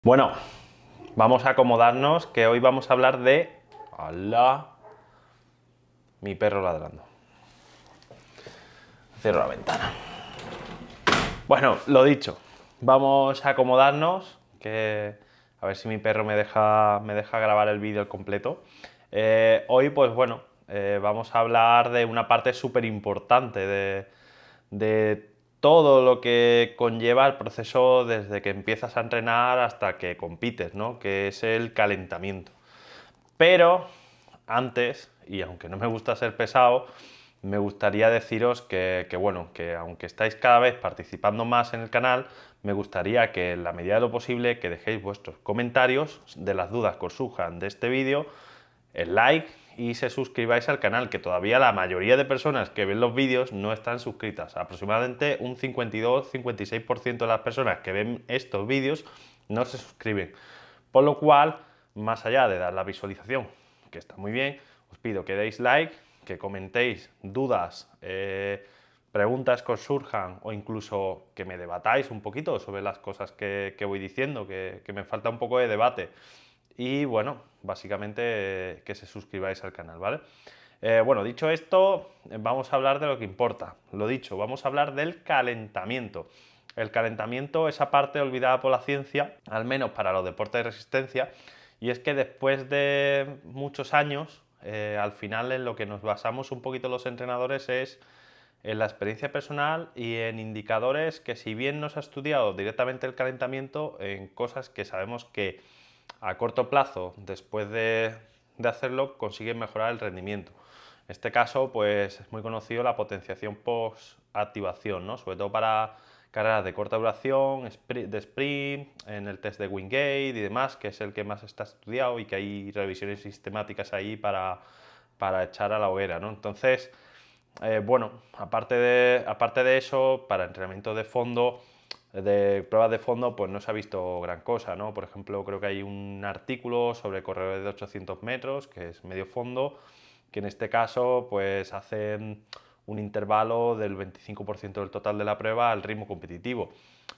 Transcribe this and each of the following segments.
Bueno, vamos a acomodarnos, que hoy vamos a hablar de... ¡Hala! Mi perro ladrando. Cierro la ventana. Bueno, lo dicho, vamos a acomodarnos, que a ver si mi perro me deja grabar el vídeo al completo. Hoy, pues bueno, vamos a hablar de una parte súper importante de todo lo que conlleva el proceso desde que empiezas a entrenar hasta que compites, ¿no? Que es el calentamiento. Pero antes, y aunque no me gusta ser pesado, me gustaría deciros bueno, que aunque estáis cada vez participando más en el canal, me gustaría que en la medida de lo posible que dejéis vuestros comentarios de las dudas que os surjan de este vídeo, el like y se suscribáis al canal, que todavía la mayoría de personas que ven los vídeos no están suscritas. Aproximadamente un 52-56% de las personas que ven estos vídeos no se suscriben. Por lo cual, más allá de dar la visualización, que está muy bien, os pido que deis like, que comentéis dudas, preguntas que os surjan o incluso que me debatáis un poquito sobre las cosas que voy diciendo, que me falta un poco de debate. Y bueno, básicamente que se suscribáis al canal, ¿vale? Bueno, dicho esto, vamos a hablar de lo que importa. Lo dicho, vamos a hablar del calentamiento. El calentamiento, esa parte olvidada por la ciencia, al menos para los deportes de resistencia, y es que después de muchos años, al final en lo que nos basamos un poquito los entrenadores es en la experiencia personal y en indicadores que, si bien no se ha estudiado directamente el calentamiento, en cosas que sabemos que a corto plazo, después de hacerlo, consiguen mejorar el rendimiento. En este caso, pues es muy conocido la potenciación post-activación, ¿no? Sobre todo para carreras de corta duración, de sprint, en el test de Wingate y demás, que es el que más está estudiado y que hay revisiones sistemáticas ahí para echar a la hoguera, ¿no? Entonces, bueno, aparte de eso, para entrenamiento de fondo, de pruebas de fondo, pues no se ha visto gran cosa, ¿no? Por ejemplo, creo que hay un artículo sobre corredores de 800 metros, que es medio fondo, que en este caso pues hacen un intervalo del 25% del total de la prueba al ritmo competitivo,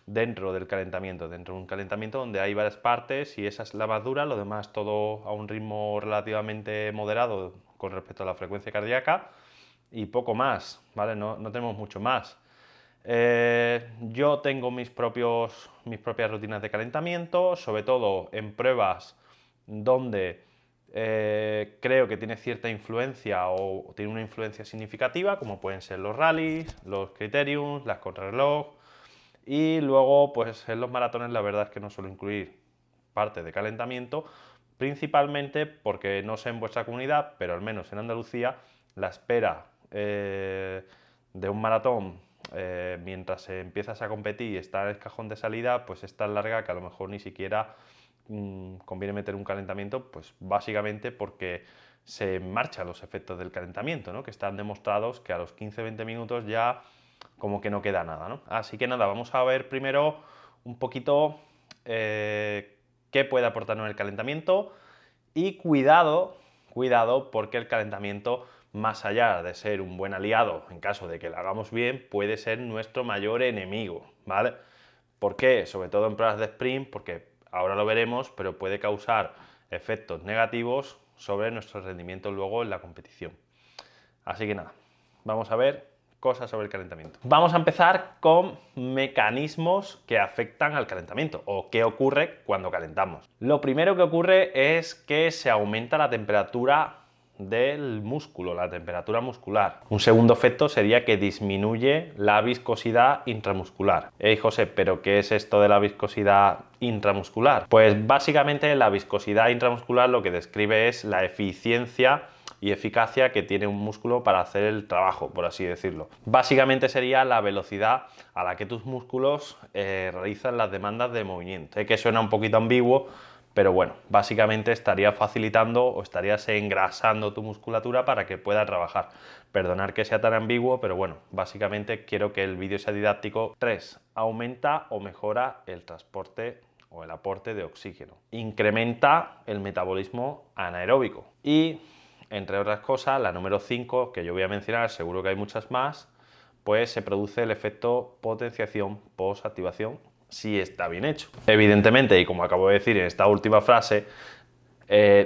dentro del calentamiento, dentro de un calentamiento donde hay varias partes y esa es la más dura, lo demás todo a un ritmo relativamente moderado con respecto a la frecuencia cardíaca y poco más, ¿vale? No tenemos mucho más. Yo tengo mis propias rutinas de calentamiento, sobre todo en pruebas donde creo que tiene cierta influencia o tiene una influencia significativa, como pueden ser los rallies, los criteriums, las contrarreloj, y luego pues en los maratones la verdad es que no suelo incluir parte de calentamiento, principalmente porque no sé en vuestra comunidad, pero al menos en Andalucía, la espera de un maratón mientras empiezas a competir y está en el cajón de salida, pues es tan larga que a lo mejor ni siquiera conviene meter un calentamiento, pues básicamente porque se marchan los efectos del calentamiento, ¿no? Que están demostrados que a los 15-20 minutos ya como que no queda nada, ¿no? Así que nada, vamos a ver primero un poquito qué puede aportarnos el calentamiento y cuidado porque el calentamiento, más allá de ser un buen aliado en caso de que lo hagamos bien, puede ser nuestro mayor enemigo, ¿vale? ¿Por qué? Sobre todo en pruebas de sprint, porque ahora lo veremos, pero puede causar efectos negativos sobre nuestro rendimiento luego en la competición. Así que nada, vamos a ver cosas sobre el calentamiento. Vamos a empezar con mecanismos que afectan al calentamiento o qué ocurre cuando calentamos. Lo primero que ocurre es que se aumenta la temperatura del músculo, la temperatura muscular. Un segundo efecto sería que disminuye la viscosidad intramuscular. José, ¿pero qué es esto de la viscosidad intramuscular? Pues básicamente la viscosidad intramuscular lo que describe es la eficiencia y eficacia que tiene un músculo para hacer el trabajo, por así decirlo. Básicamente sería la velocidad a la que tus músculos realizan las demandas de movimiento. Sé que suena un poquito ambiguo, pero bueno, básicamente estaría facilitando o estarías engrasando tu musculatura para que pueda trabajar. Perdonad que sea tan ambiguo, pero bueno, básicamente quiero que el vídeo sea didáctico. 3. Aumenta o mejora el transporte o el aporte de oxígeno. Incrementa el metabolismo anaeróbico. Y entre otras cosas, la número 5, que yo voy a mencionar, seguro que hay muchas más, pues se produce el efecto potenciación post-activación si está bien hecho. Evidentemente, y como acabo de decir en esta última frase,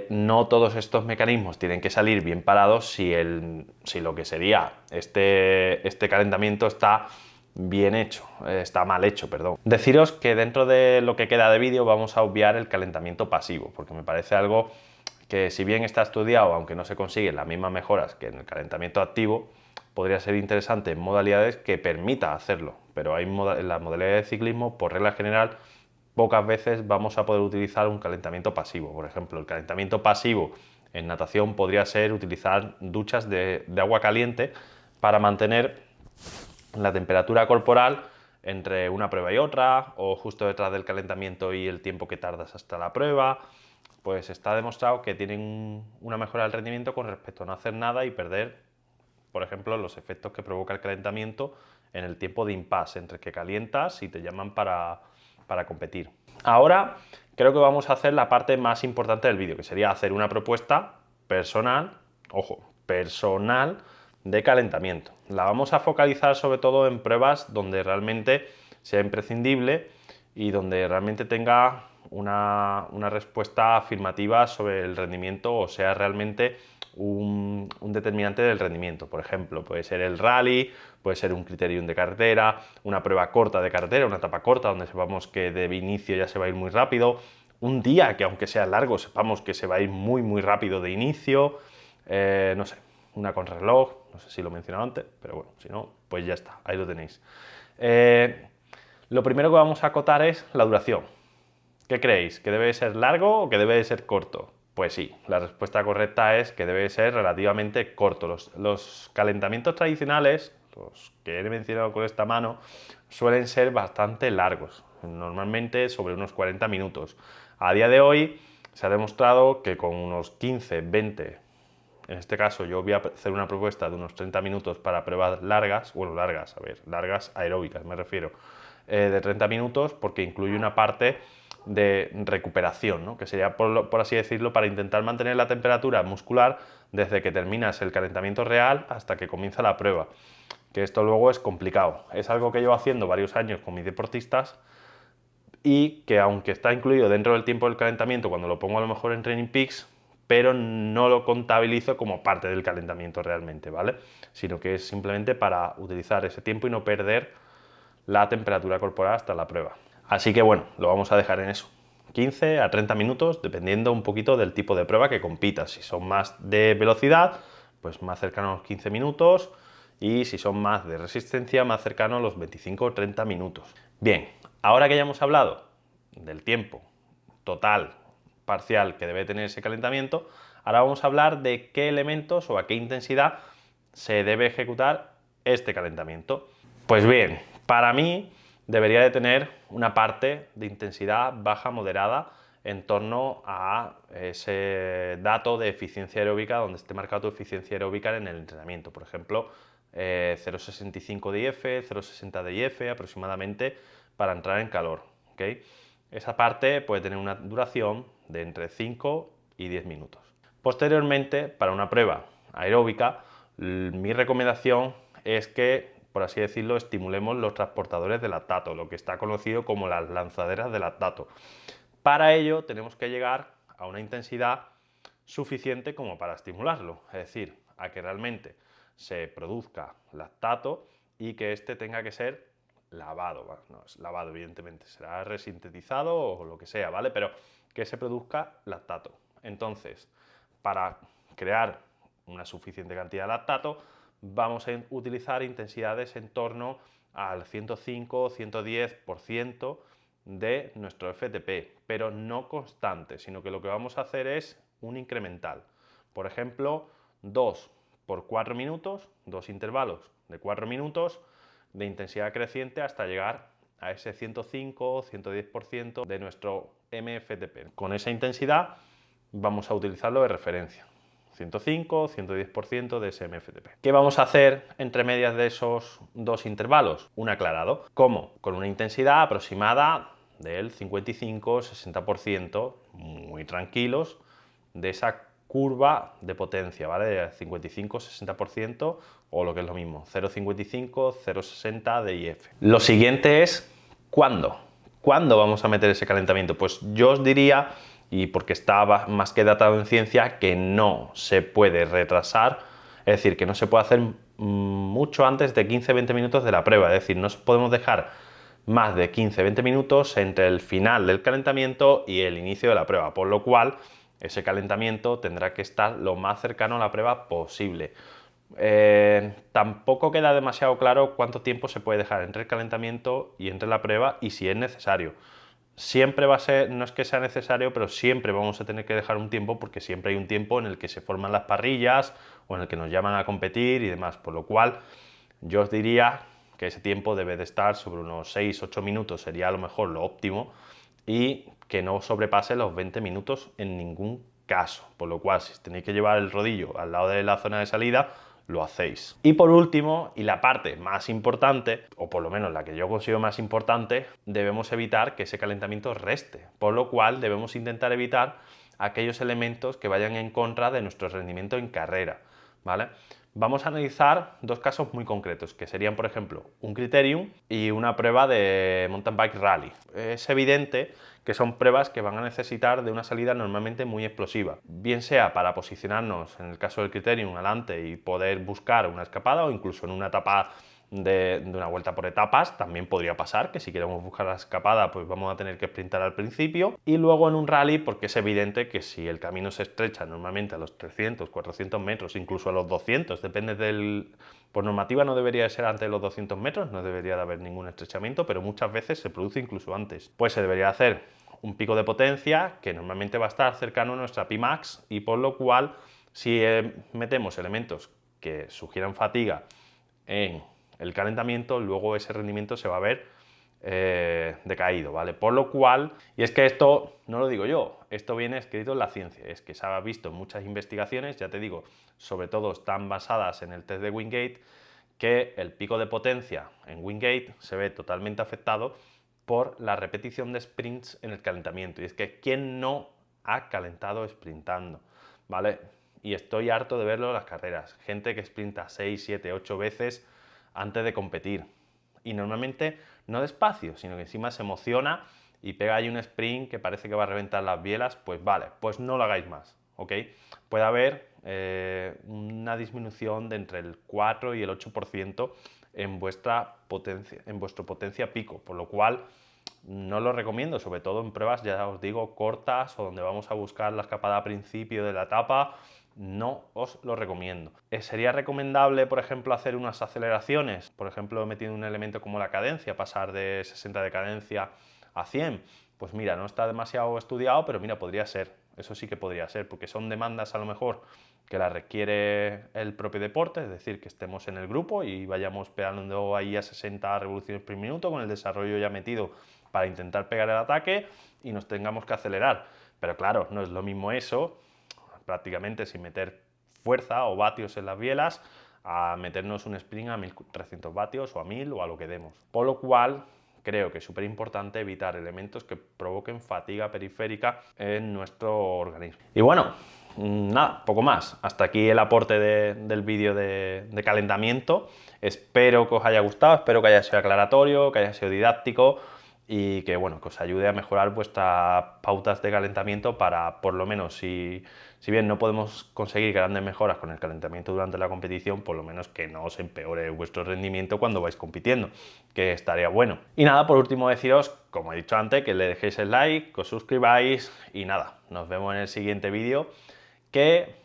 no todos estos mecanismos tienen que salir bien parados si lo que sería este calentamiento está bien hecho, está mal hecho, perdón. Deciros que dentro de lo que queda de vídeo vamos a obviar el calentamiento pasivo, porque me parece algo que, si bien está estudiado, aunque no se consiguen las mismas mejoras que en el calentamiento activo, podría ser interesante en modalidades que permita hacerlo, pero en las modalidades de ciclismo, por regla general, pocas veces vamos a poder utilizar un calentamiento pasivo. Por ejemplo, el calentamiento pasivo en natación podría ser utilizar duchas de agua caliente para mantener la temperatura corporal entre una prueba y otra, o justo detrás del calentamiento y el tiempo que tardas hasta la prueba. Pues está demostrado que tienen una mejora del rendimiento con respecto a no hacer nada y perder, por ejemplo, los efectos que provoca el calentamiento en el tiempo de impasse entre que calientas y te llaman para competir. Ahora creo que vamos a hacer la parte más importante del vídeo, que sería hacer una propuesta personal, ojo, personal, de calentamiento. La vamos a focalizar sobre todo en pruebas donde realmente sea imprescindible y donde realmente tenga una respuesta afirmativa sobre el rendimiento, o sea realmente un determinante del rendimiento. Por ejemplo, puede ser el rally, puede ser un criterium de carretera, una prueba corta de carretera, una etapa corta donde sepamos que de inicio ya se va a ir muy rápido, un día que aunque sea largo sepamos que se va a ir muy rápido de inicio, no sé, una contrarreloj, no sé si lo he mencionado antes, pero bueno, si no, pues ya está, ahí lo tenéis. Lo primero que vamos a acotar es la duración. ¿Qué creéis? ¿Que debe ser largo o que debe ser corto? Pues sí, la respuesta correcta es que debe ser relativamente corto. Los calentamientos tradicionales, los que he mencionado con esta mano, suelen ser bastante largos, normalmente sobre unos 40 minutos. A día de hoy se ha demostrado que con unos 15, 20, en este caso yo voy a hacer una propuesta de unos 30 minutos para pruebas largas, bueno, largas, a ver, largas aeróbicas me refiero, de 30 minutos, porque incluye una parte de recuperación, ¿no? Que sería, por así decirlo, para intentar mantener la temperatura muscular desde que terminas el calentamiento real hasta que comienza la prueba, que esto luego es complicado. Es algo que llevo haciendo varios años con mis deportistas y que, aunque está incluido dentro del tiempo del calentamiento cuando lo pongo a lo mejor en Training Peaks, pero no lo contabilizo como parte del calentamiento realmente, ¿vale? Sino que es simplemente para utilizar ese tiempo y no perder la temperatura corporal hasta la prueba. Así que bueno, lo vamos a dejar en eso. 15 a 30 minutos, dependiendo un poquito del tipo de prueba que compitas. Si son más de velocidad, pues más cercano a los 15 minutos, y si son más de resistencia, más cercano a los 25 o 30 minutos. Bien, ahora que ya hemos hablado del tiempo total, parcial, que debe tener ese calentamiento, ahora vamos a hablar de qué elementos o a qué intensidad se debe ejecutar este calentamiento. Pues bien, para mí debería de tener una parte de intensidad baja moderada en torno a ese dato de eficiencia aeróbica donde esté marcado tu eficiencia aeróbica en el entrenamiento. Por ejemplo, 0,65 de IF, 0,60 de IF aproximadamente para entrar en calor, ¿okay? Esa parte puede tener una duración de entre 5 y 10 minutos. Posteriormente, para una prueba aeróbica, mi recomendación es que, por así decirlo, estimulemos los transportadores de lactato, lo que está conocido como las lanzaderas de lactato. Para ello tenemos que llegar a una intensidad suficiente como para estimularlo, es decir, a que realmente se produzca lactato y que este tenga que ser lavado. Bueno, no es lavado, evidentemente, será resintetizado o lo que sea, ¿vale? Pero que se produzca lactato. Entonces, para crear una suficiente cantidad de lactato, vamos a utilizar intensidades en torno al 105-110% de nuestro FTP, pero no constante, sino que lo que vamos a hacer es un incremental. Por ejemplo, 2 por 4 minutos, 2 intervalos de 4 minutos de intensidad creciente hasta llegar a ese 105-110% de nuestro MFTP. Con esa intensidad vamos a utilizarlo de referencia. 105-110% de ese MFTP. ¿Qué vamos a hacer entre medias de esos dos intervalos? Un aclarado. ¿Cómo? Con una intensidad aproximada del 55-60%, muy tranquilos, de esa curva de potencia, ¿vale? De 55-60%, o lo que es lo mismo, 0,55, 0,60 de IF. Lo siguiente es ¿cuándo? ¿Cuándo vamos a meter ese calentamiento? Pues yo os diría, y porque está más que datado en ciencia, que no se puede retrasar, es decir, que no se puede hacer mucho antes de 15-20 minutos de la prueba, es decir, no podemos dejar más de 15-20 minutos entre el final del calentamiento y el inicio de la prueba, por lo cual ese calentamiento tendrá que estar lo más cercano a la prueba posible. Tampoco queda demasiado claro cuánto tiempo se puede dejar entre el calentamiento y entre la prueba y si es necesario. Siempre va a ser, no es que sea necesario, pero siempre vamos a tener que dejar un tiempo porque siempre hay un tiempo en el que se forman las parrillas o en el que nos llaman a competir y demás, por lo cual yo os diría que ese tiempo debe de estar sobre unos 6-8 minutos, sería a lo mejor lo óptimo, y que no sobrepase los 20 minutos en ningún caso, por lo cual si tenéis que llevar el rodillo al lado de la zona de salida, lo hacéis. Y por último, y la parte más importante, o por lo menos la que yo considero más importante, debemos evitar que ese calentamiento reste, por lo cual debemos intentar evitar aquellos elementos que vayan en contra de nuestro rendimiento en carrera, ¿vale? Vamos a analizar dos casos muy concretos, que serían, por ejemplo, un criterium y una prueba de mountain bike rally. Es evidente que son pruebas que van a necesitar de una salida normalmente muy explosiva, bien sea para posicionarnos, en el caso del criterium, adelante y poder buscar una escapada, o incluso en una etapa de una vuelta por etapas, también podría pasar que si queremos buscar la escapada pues vamos a tener que sprintar al principio, y luego en un rally porque es evidente que si el camino se estrecha normalmente a los 300, 400 metros, incluso a los 200, depende del... Por normativa no debería de ser antes de los 200 metros, no debería de haber ningún estrechamiento, pero muchas veces se produce incluso antes. Pues se debería hacer un pico de potencia que normalmente va a estar cercano a nuestra Pmax, y por lo cual si metemos elementos que sugieran fatiga en el calentamiento, luego ese rendimiento se va a ver decaído, ¿vale? Por lo cual, y es que esto no lo digo yo, esto viene escrito en la ciencia, es que se ha visto en muchas investigaciones, ya te digo, sobre todo están basadas en el test de Wingate, que el pico de potencia en Wingate se ve totalmente afectado por la repetición de sprints en el calentamiento. Y es que ¿quién no ha calentado sprintando? ¿Vale? Y estoy harto de verlo en las carreras. Gente que sprinta 6, 7, 8 veces antes de competir. Y normalmente no despacio, sino que encima se emociona y pega ahí un sprint que parece que va a reventar las bielas. Pues vale, pues no lo hagáis más, ¿ok? Puede haber una disminución de entre el 4 y el 8% en vuestra potencia, en vuestro potencia pico, por lo cual no lo recomiendo, sobre todo en pruebas, ya os digo, cortas o donde vamos a buscar la escapada a principio de la etapa. No os lo recomiendo. ¿Sería recomendable, por ejemplo, hacer unas aceleraciones? Por ejemplo, metiendo un elemento como la cadencia, pasar de 60 de cadencia a 100. Pues mira, no está demasiado estudiado, pero mira, podría ser. Eso sí que podría ser, porque son demandas a lo mejor que las requiere el propio deporte, es decir, que estemos en el grupo y vayamos pegando ahí a 60 revoluciones por minuto con el desarrollo ya metido para intentar pegar el ataque y nos tengamos que acelerar. Pero claro, no es lo mismo eso, prácticamente sin meter fuerza o vatios en las bielas, a meternos un sprint a 1300 vatios o a 1000 o a lo que demos. Por lo cual creo que es súper importante evitar elementos que provoquen fatiga periférica en nuestro organismo. Y bueno, nada, poco más. Hasta aquí el aporte del vídeo de calentamiento. Espero que os haya gustado, espero que haya sido aclaratorio, que haya sido didáctico y que, bueno, que os ayude a mejorar vuestras pautas de calentamiento para, por lo menos, si bien no podemos conseguir grandes mejoras con el calentamiento durante la competición, por lo menos que no os empeore vuestro rendimiento cuando vais compitiendo, que estaría bueno. Y nada, por último deciros, como he dicho antes, que le dejéis el like, que os suscribáis y nada, nos vemos en el siguiente vídeo, que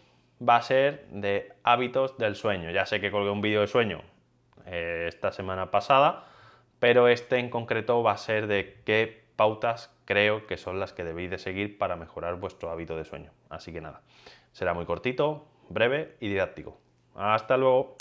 va a ser de hábitos del sueño. Ya sé que colgué un vídeo de sueño esta semana pasada, pero este en concreto va a ser de qué pautas creo que son las que debéis de seguir para mejorar vuestro hábito de sueño. Así que nada, será muy cortito, breve y didáctico. ¡Hasta luego!